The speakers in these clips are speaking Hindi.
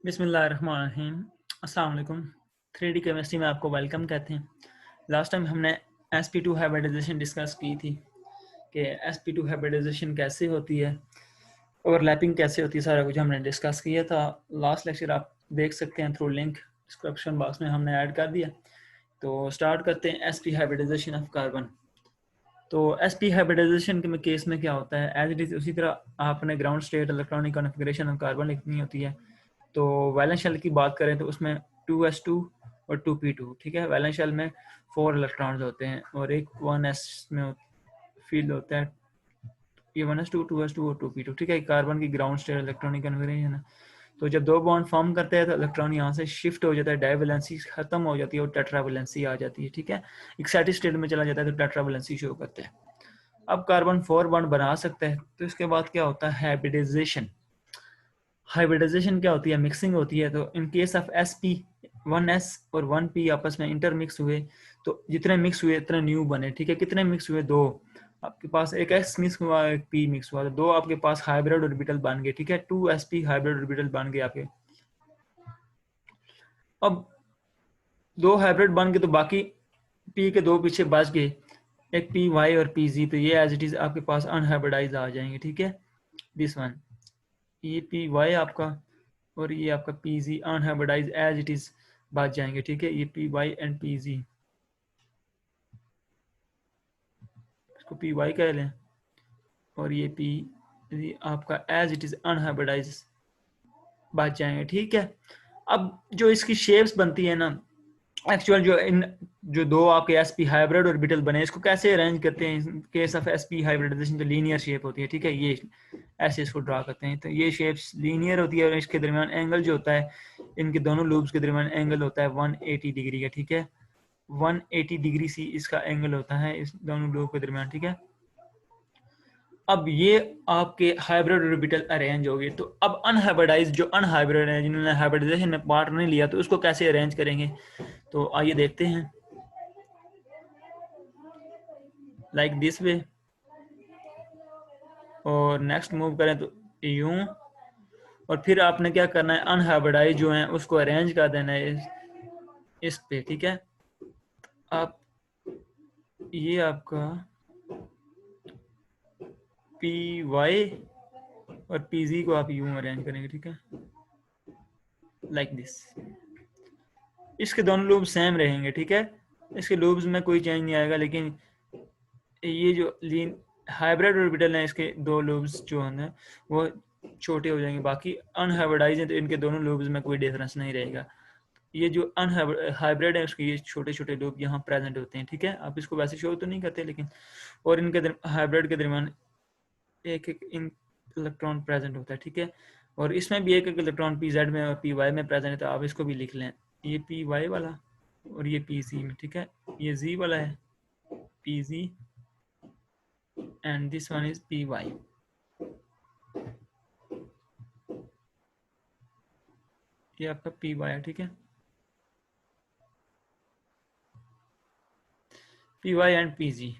बिस्मिल्लाहिर्रहमानिर्रहीम। अस्सलाम वालेकुम। 3D केमिस्ट्री में आपको वेलकम कहते हैं। लास्ट टाइम हमने sp2 हाइब्रिडाइजेशन डिस्कस की थी कि sp2 हाइब्रिडाइजेशन कैसे होती है, ओवरलैपिंग कैसे होती है, सारा कुछ हमने डिस्कस किया था। लास्ट लेक्चर आप देख सकते हैं थ्रू लिंक डिस्क्रिप्शन बॉक्स में हमने ऐड कर दिया। तो स्टार्ट करते हैं sp हाइब्रिडाइजेशन ऑफ कार्बन। तो sp हाइब्रिडाइजेशन के केस में क्या होता है, एज इट इज उसी तरह आपने ground state electronic configuration of carbon लिखनी होती है। तो वैलेंस शेल की बात करें तो उसमें 2s2 और 2p2, ठीक है। वैलेंस शेल में 4 इलेक्ट्रॉन्स होते हैं और एक 1s में फील्ड होता है। ये 1s2 2s2 और 2p2, ठीक है। कार्बन की ग्राउंड स्टेट इलेक्ट्रॉनिक कन्फिगरेशन है। तो जब दो बॉन्ड फॉर्म करते हैं तो इलेक्ट्रॉन यहाँ से शिफ्ट हो जाता है, डाइवैलेंसी खत्म हो जाती है और टेट्रावैलेंसी आ जाती है, ठीक है। एक्साइटेड स्टेट में चला जाता है तो टेट्रावैलेंसी शो करते हैं। अब कार्बन 4 बॉन्ड बना सकता है। तो इसके बाद क्या होता है, हाइब्रिडाइजेशन। हाइब्रिडाइजेशन क्या होती है, मिक्सिंग होती है। तो इन केस ऑफ sp 1s और 1p आपस में इंटरमिक्स हुए तो जितने मिक्स हुए इतने न्यू बने, ठीक है। कितने मिक्स हुए, दो। आपके पास एक s मिक्स हुआ, एक p मिक्स हुआ, तो दो आपके पास हाइब्रिड ऑर्बिटल बन गए, ठीक है। 2sp हाइब्रिड ऑर्बिटल बन गए आपके। अब दो हाइब्रिड बन गए तो बाकी p के दो पीछे बच गए, एक py और pz। तो ये एज इट इज आपके पास अनहाइब्रिडाइज आ जाएंगे, ठीक है। दिस वन, ये py आपका और ये आपका pz unhybridise as it is बच जाएंगे, ठीक है। ये py एंड pz, इसको py कह लें और ये pz आपका एज इट इज अनहाइब्रिडाइज बच जाएंगे, ठीक है। अब जो इसकी शेप्स बनती है ना, एक्चुअल जो दो आपके sp हाइब्रिड ऑर्बिटल बने, इसको कैसे अरेंज करते हैं। In case of sp hybridisation तो लीनियर शेप होती है, ठीक है। ये ऐसे इसको ड्रा करते हैं तो ये शेप्स लीनियर होती है और इसके दरमियान एंगल जो होता है, इनके दोनों लूब्स के दरमियान एंगल होता है 180 डिग्री का, ठीक है। 180 डिग्री सी इसका एंगल होता है इस दोनों लूब के दरमियान, ठीक है। अब ये आपके हाइब्रिड ऑर्बिटल अरेंज हो गए। तो अब अनहाइब्रिडाइज जो अनहाइब्रिड है, जिन्होंने हाइब्रिडाइजेशन में पार्ट नहीं लिया, तो उसको कैसे अरेंज करेंगे। तो आइए देखते हैं। लाइक दिस वे, और नेक्स्ट मूव करें तो यूं। और फिर आपने क्या करना है, अनहाइब्रिडाइज जो है उसको अरेंज कर देना है इस पे, ठीक है। आप ये आपका पी वाई और पी जी को आप यूं अरेंज करेंगे, ठीक है, लाइक दिस। इसके दोनों लूब सेम रहेंगे, ठीक है। इसके लूब्स में कोई चेंज नहीं आएगा, लेकिन ये जो लीन हाइब्रिड ऑर्बिटल है इसके दो लूब्स जो हैं वो छोटे हो जाएंगे। बाकी अनहाइब्रिडाइज है तो इनके दोनों लूब्स में कोई डिफरेंस नहीं रहेगा। ये जो अनहाइब्रिड है उसके ये छोटे छोटे लूब यहाँ प्रेजेंट होते हैं, ठीक है। आप इसको वैसे शो तो नहीं करते, लेकिन और इनके हाइब्रिड के दरमियान एक एक इलेक्ट्रॉन प्रेजेंट होता है, ठीक है। और इसमें भी एक एक इलेक्ट्रॉन पी जेड में और पी वाई में प्रेजेंट है। तो आप इसको भी लिख लें, ये पी वाई वाला और ये पी सी में, ठीक है। ये जी वाला है p z and this one is p y. ये आपका पी वाई है, ठीक है। P y and p z,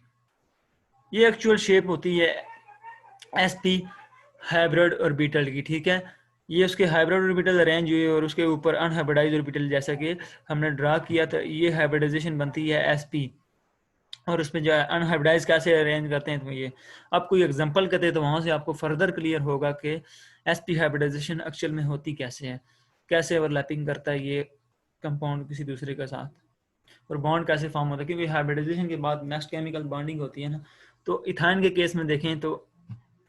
ये एक्चुअल शेप होती है एस पी हाइब्रिड ऑर्बिटल की, ठीक है। ये उसके हाइब्रिड ऑर्बिटल अरेंज हुए और उसके ऊपर अनहाइब्रिडाइज ऑर्बिटल जैसा कि हमने ड्रा किया था, ये हाइब्रिडाइजेशन बनती है एस पी। और उसमें जो है अनहाइब्रिडाइज कैसे अरेंज करते हैं, तो ये आप कोई एग्जांपल करते हैं तो वहां से आपको फर्दर क्लियर होगा कि एस पी हाइब्रिडाइजेशन एक्चुअल में होती कैसे है, कैसे ओवरलैपिंग करता है ये कंपाउंड किसी दूसरे के साथ, और बॉन्ड कैसे फॉर्म होता है। क्योंकि हाइब्रिडाइजेशन के बाद नेक्स्ट केमिकल बॉन्डिंग होती है ना। तो इथाइन के केस में देखें तो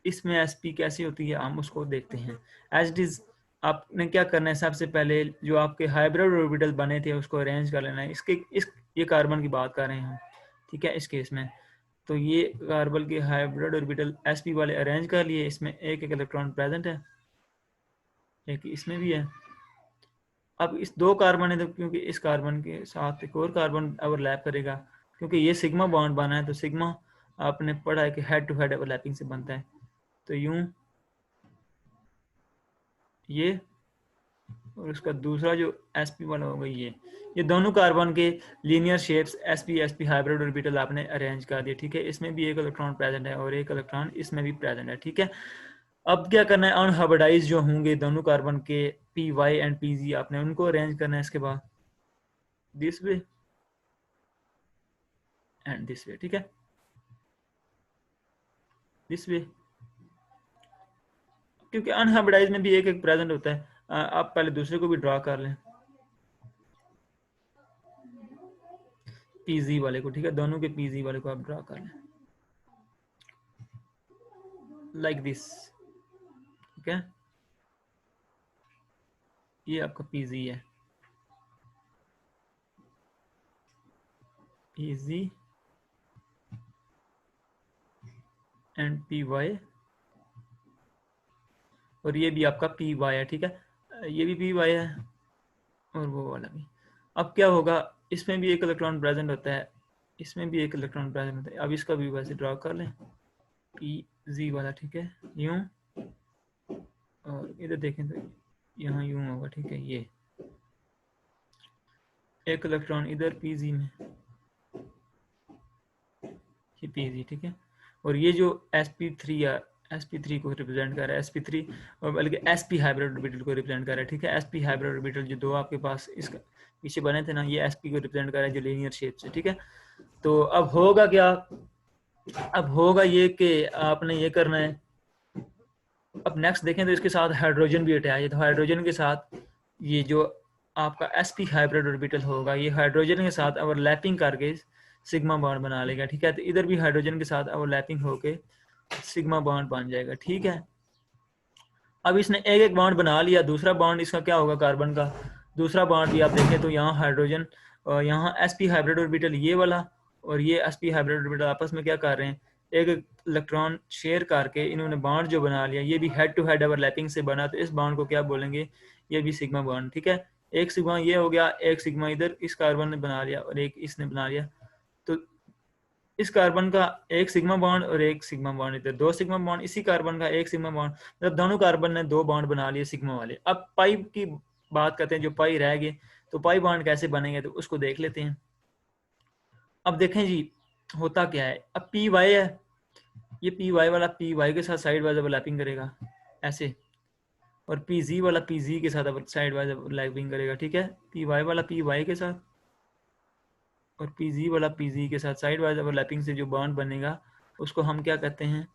इसमें sp कैसी होती है, हम उसको देखते हैं। एज इट इज आपने क्या करना है, सबसे पहले जो आपके हाइब्रिड ऑर्बिटल बने थे उसको अरेंज कर लेना है। ये कार्बन की बात कर रहे हैं हम, ठीक है, इस केस में। तो ये कार्बन के हाइब्रिड ऑर्बिटल sp वाले अरेंज कर लिए। इसमें एक एक इलेक्ट्रॉन प्रेजेंट है, एक इसमें भी है। अब इस दो कार्बन है तो क्योंकि इस कार्बन के साथ एक और कार्बन ओवरलैप करेगा, क्योंकि ये सिग्मा बॉन्ड बना है। तो सिग्मा आपने पढ़ा है कि हेड टू हेड ओवरलैपिंग से बनता है। तो यूं ये, और उसका दूसरा जो sp वाला होगा ये दोनों कार्बन के linear shapes sp hybrid orbital आपने अरेंज कर दिए, ठीक है। इसमें भी एक इलेक्ट्रॉन प्रेजेंट है और एक इलेक्ट्रॉन इसमें भी प्रेजेंट है, ठीक है। अब क्या करना है, अनहाइब्रिडाइज जो होंगे दोनों कार्बन के p y and p z आपने उनको अरेंज करना है इसके बाद this way and this way, ठीक है, दिस वे, क्योंकि अनहाइब्रिडाइज में भी एक एक प्रेजेंट होता है। आप पहले दूसरे को भी ड्रा कर लें, पीजी वाले को, ठीक है, दोनों के पीजी वाले को आप ड्रा कर लें लाइक दिस, ठीक है, ये आपका पीजी है, पीजी एंड पी वाई, और ये भी आपका पी वाई है, ठीक है, ये भी पी वाई है और वो वाला भी। अब क्या होगा, इसमें भी एक इलेक्ट्रॉन प्रेजेंट होता है, इसमें भी एक इलेक्ट्रॉन प्रेजेंट होता है। अब इसका भी वैसे ड्रा कर लें, पी जी वाला, ठीक है, यूं, और इधर देखें तो यहाँ यूं होगा, ठीक है, ये एक इलेक्ट्रॉन इधर पीजी में, ये पीजी, ठीक है, और ये जो sp3 या sp3 को रिप्रेजेंट कर रहा है, sp3 और बल्कि sp हाइब्रिड ऑर्बिटल को रिप्रेजेंट कर रहा है, ठीक है, sp हाइब्रिड ऑर्बिटल जो दो आपके पास इसका पीछे बने थे ना, ये sp को रिप्रेजेंट कर रहा है जो लीनियर शेप से, ठीक है। तो अब होगा क्या, अब होगा ये कि आपने ये करना है, अब नेक्स्ट देखें तो इसके साथ हाइड्रोजन भी अटैच है, तो हाइड्रोजन के साथ ये जो आपका sp हाइब्रिड ऑर्बिटल होगा, ये हाइड्रोजन के साथ ओवरलैपिंग करके सिग्मा बॉन्ड बना लेगा, ठीक है, तो इधर भी हाइड्रोजन के साथ ओवरलैपिंग होके सिग्मा बॉन्ड बन जाएगा, ठीक है। अब इसने एक एक बॉन्ड बना लिया, दूसरा बॉन्ड इसका क्या होगा, कार्बन का दूसरा बॉन्ड भी आप देखें तो यहाँ हाइड्रोजन, यहाँ sp हाइब्रिड ऑर्बिटल ये वाला और ये sp हाइब्रिड ऑर्बिटल आपस में क्या कर रहे हैं, एक इलेक्ट्रॉन शेयर करके इन्होंने बॉन्ड जो बना लिया, ये भी हेड टू हेड ओवरलैपिंग से बना, तो इस बॉन्ड को क्या बोलेंगे, ये भी सिग्मा बॉन्ड, ठीक है। एक सिग्मा ये हो गया, एक सिग्मा इधर इस कार्बन ने बना लिया और एक इसने बना लिया, तो इस कार्बन का एक सिग्मा बॉन्ड और एक सिग्मा बॉन्ड इधर, दो सिग्मा बॉन्ड, इसी कार्बन का एक सिग्मा बॉन्ड, मतलब दोनों कार्बन ने दो बॉन्ड बना लिए सिग्मा वाले। अब पाई की बात करते हैं, जो पाई रह गए, तो पाई बॉन्ड कैसे बनेंगे तो उसको देख लेते हैं। अब देखें जी होता क्या है, अब पी वाई है, ये पी वाई वाला पी वाई के साथ साइड वाइज ओवरलैपिंग करेगा ऐसे, और पी जी वाला पी जी के साथ साइड वाइज ओवरलैपिंग करेगा, ठीक है, पी वाई वाला पी वाई के साथ और पीजी वाला पीजी के साथ साइड वाइज ओवरलैपिंग से जो बॉन्ड बनेगा उसको हम क्या कहते हैं,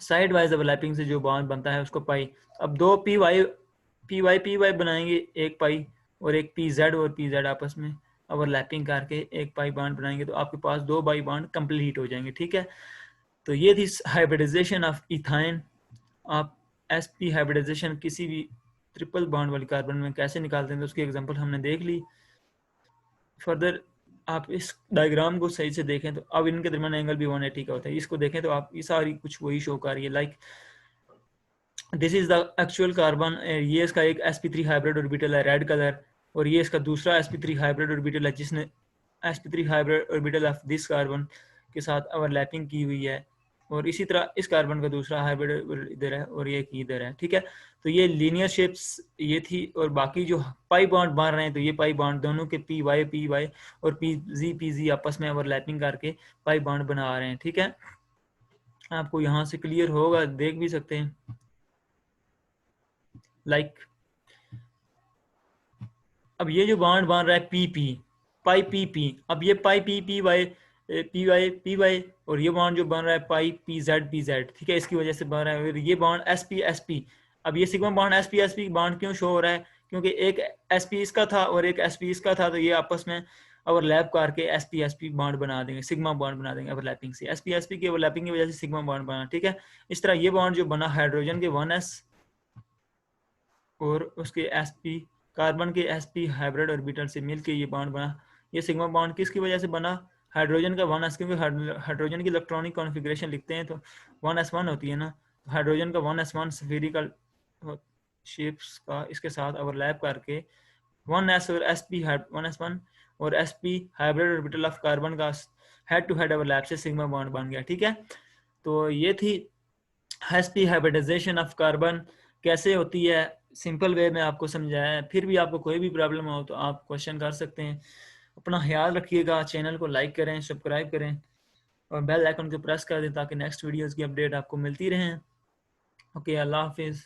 साइड वाइज ओवरलैपिंग से जो बॉन्ड बनता है उसको पाई। अब दो पी वाई बनाएंगे, एक पाई, और एक पी जेड और पी जेड आपस में ओवरलैपिंग करके एक पाई बॉन्ड बनाएंगे, तो आपके पास दो पाई बॉन्ड कंप्लीट हो जाएंगे, ठीक है। तो ये थी हाइब्रिडाइजेशन ऑफ इथाइन। आप sp हाइब्रिडाइजेशन किसी भी ट्रिपल बॉन्ड वाली कार्बन में कैसे निकालते हैं तो उसकी एग्जांपल हमने देख ली। फर्दर आप इस डायग्राम को सही से देखें तो अब इनके दरमियान एंगल भी 180 का होता है, इसको देखें तो आप ये सारी कुछ वही शो कर रही है, like this is the actual carbon, ये इसका एक sp3 हाइब्रिड ऑर्बिटल है रेड कलर, और ये इसका दूसरा sp3 हाइब्रिड ऑर्बिटल है जिसने sp3 hybrid orbital of this carbon के साथ ओवरलैपिंग की हुई है, और इसी तरह इस कार्बन का दूसरा हाइब्रिड इधर है और ये इधर है, ठीक है। तो ये लीनियर शेप्स ये थी, और बाकी जो पाई बॉन्ड बन रहे हैं तो ये पाई बॉन्ड दोनों के पी वाई और पी जी आपस में ओवरलैपिंग करके पाई बॉन्ड बना रहे हैं, ठीक है। आपको यहाँ से क्लियर होगा, देख भी सकते हैं, लाइक अब ये जो बॉन्ड बन रहा है पी पी पाई पी, अब ये पाई पी वाई और ये बॉन्ड जो बन रहा है पाई पी जेड, ठीक है, इसकी वजह से बन रहा है। और ये बॉन्ड एस पी, अब ये sigma bond S P bond क्यों शो हो रहा है, क्योंकि एक एस पी इसका था और एक एस पी इसका था, तो ये आपस में ओवरलैप करके एस पी बॉन्ड बना देंगे, सिग्मा बॉन्ड बना देंगे ओवरलैपिंग से, एस पी की ओवरलैपिंग की वजह से सिग्मा बॉन्ड बना, ठीक है। इस तरह ये बॉन्ड जो बना हाइड्रोजन के 1s और उसके sp कार्बन के sp हाइब्रिड ऑर्बिटल से मिलके ये बॉन्ड बना, ये सिग्मा बॉन्ड किसकी वजह से बना, हाइड्रोजन का 1s, क्योंकि हाइड्रोजन की इलेक्ट्रॉनिक कॉन्फ़िगरेशन लिखते हैं तो 1s1 होती है ना, तो हाइड्रोजन का 1s1 स्फेरिकल शेप्स का इसके साथ ओवरलैप करके 1s और sp 1s1 और sp hybrid orbital of carbon का हेड टू हेड ओवरलैप से सिग्मा बॉन्ड बन गया, ठीक है। तो ये थी sp हाइब्रिडाइजेशन ऑफ कार्बन कैसे होती है, सिंपल वे में आपको समझाया है। फिर भी आपको कोई भी प्रॉब्लम हो तो आप क्वेश्चन कर सकते हैं। अपना ख्याल रखिएगा, चैनल को लाइक करें, सब्सक्राइब करें और बेल आइकन को प्रेस कर दें ताकि नेक्स्ट वीडियोस की अपडेट आपको मिलती रहें। ओके, अल्लाह हाफिज़।